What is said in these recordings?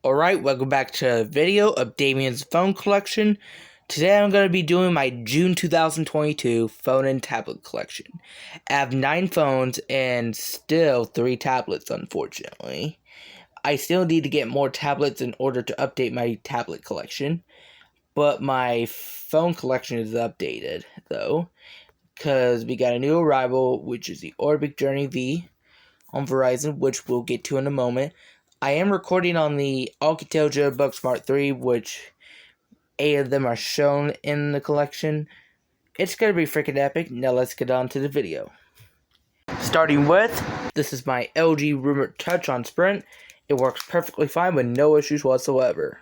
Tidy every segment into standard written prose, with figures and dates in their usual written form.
Alright, welcome back to a video of Damien's phone collection. Today I'm going to be doing my June 2022 phone and tablet collection. I have 9 phones and still 3 tablets, unfortunately. I still need to get more tablets in order to update my tablet collection. But my phone collection is updated, though, because we got a new arrival, which is the Orbic Journey V on Verizon, which we'll get to in a moment. I am recording on the Alcatel Jitterbug Smart 3, which 8 of them are shown in the collection. It's going to be freaking epic. Now let's get on to the video. Starting with, this is my LG Rumored Touch on Sprint. It works perfectly fine with no issues whatsoever.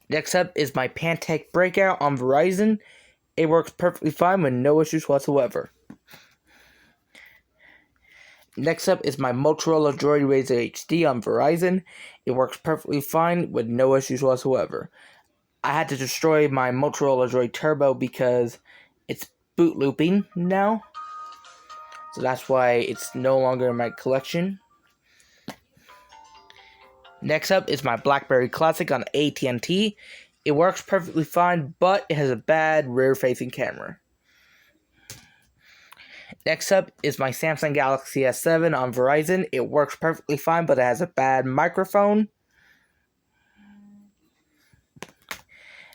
Next up is my Pantech Breakout on Verizon. It works perfectly fine with no issues whatsoever. Next up is my Motorola Droid Razr HD on Verizon. It works perfectly fine with no issues whatsoever. I had to destroy my Motorola Droid Turbo because it's boot looping now. So that's why it's no longer in my collection. Next up is my BlackBerry Classic on AT&T. It works perfectly fine, but it has a bad rear-facing camera. Next up is my Samsung Galaxy S7 on Verizon. It works perfectly fine, but it has a bad microphone.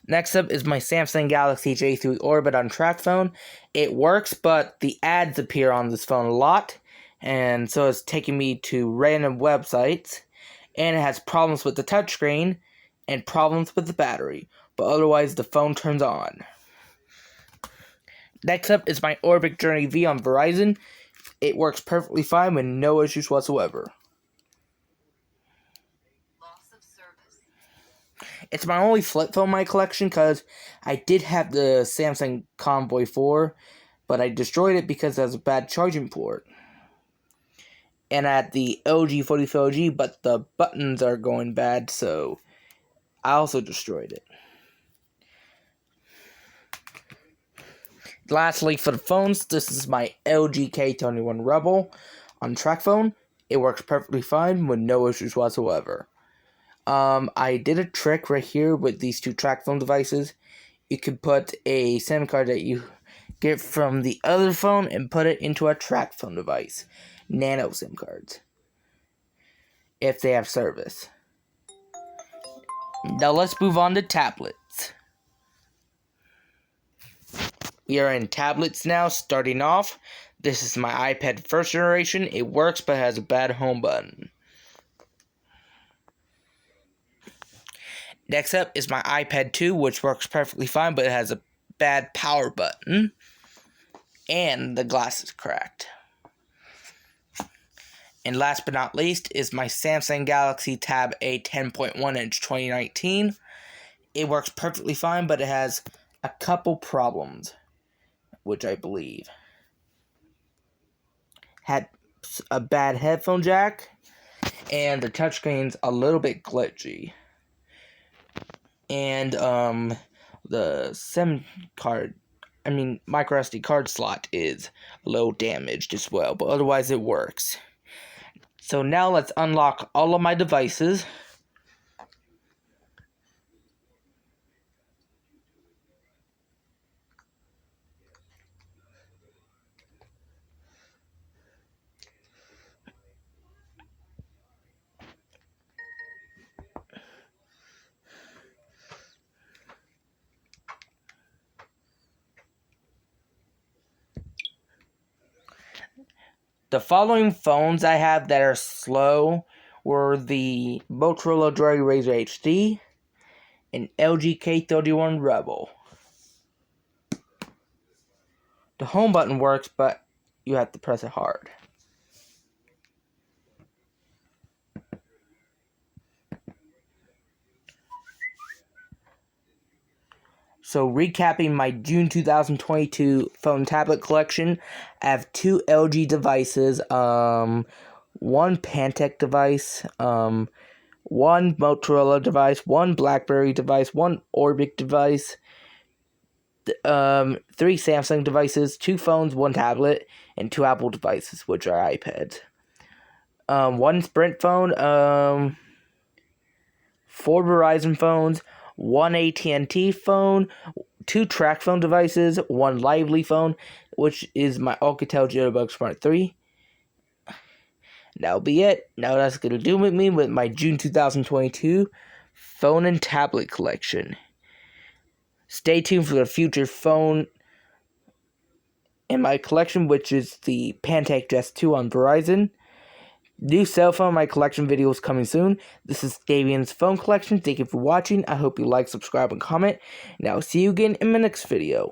Next up is my Samsung Galaxy J3 Orbit on TracFone. It works, but the ads appear on this phone a lot, and so it's taking me to random websites. And it has problems with the touchscreen and problems with the battery, but otherwise the phone turns on. Next up is my Orbic Journey V on Verizon. It works perfectly fine with no issues whatsoever. Loss of service. It's my only flip phone in my collection because I did have the Samsung Convoy 4, but I destroyed it because it has a bad charging port. And I had the LG 44G, but the buttons are going bad, so I also destroyed it. Lastly, for the phones, this is my LG K21 Rebel on TracFone. It works perfectly fine with no issues whatsoever. I did a trick right here with these 2 TracFone devices. You could put a SIM card that you get from the other phone and put it into a TracFone device. Nano SIM cards, if they have service. Now let's move on to tablets. We are in tablets now. Starting off, this is my iPad first generation. It works but has a bad home button. Next up is my iPad 2, which works perfectly fine but it has a bad power button. And the glass is cracked. And last but not least is my Samsung Galaxy Tab A 10.1 inch 2019. It works perfectly fine, but it has a couple problems, which I believe had a bad headphone jack, and the touchscreen's a little bit glitchy. And the micro SD card slot is a little damaged as well, but otherwise it works. So now let's unlock all of my devices. The following phones I have that are slow were the Motorola Droid Razr HD and LG K31 Rebel. The home button works, but you have to press it hard. So recapping my June 2022 phone tablet collection, I have 2 LG devices, 1 Pantech device, 1 Motorola device, 1 BlackBerry device, 1 Orbic device, 3 Samsung devices, 2 phones, 1 tablet, and 2 Apple devices, which are iPads. one Sprint phone, 4 Verizon phones, 1 AT&T phone, 2 TracFone devices, 1 Lively phone, which is my Alcatel Jitterbug Smart 3. That'll be it. Now that's going to do with me with my June 2022 phone and tablet collection. Stay tuned for the future phone in my collection, which is the Pantech Dress 2 on Verizon. New cell phone my collection videos coming soon. This is Davian's phone collection. Thank you for watching. I hope you like, subscribe, and comment. And I'll see you again in my next video.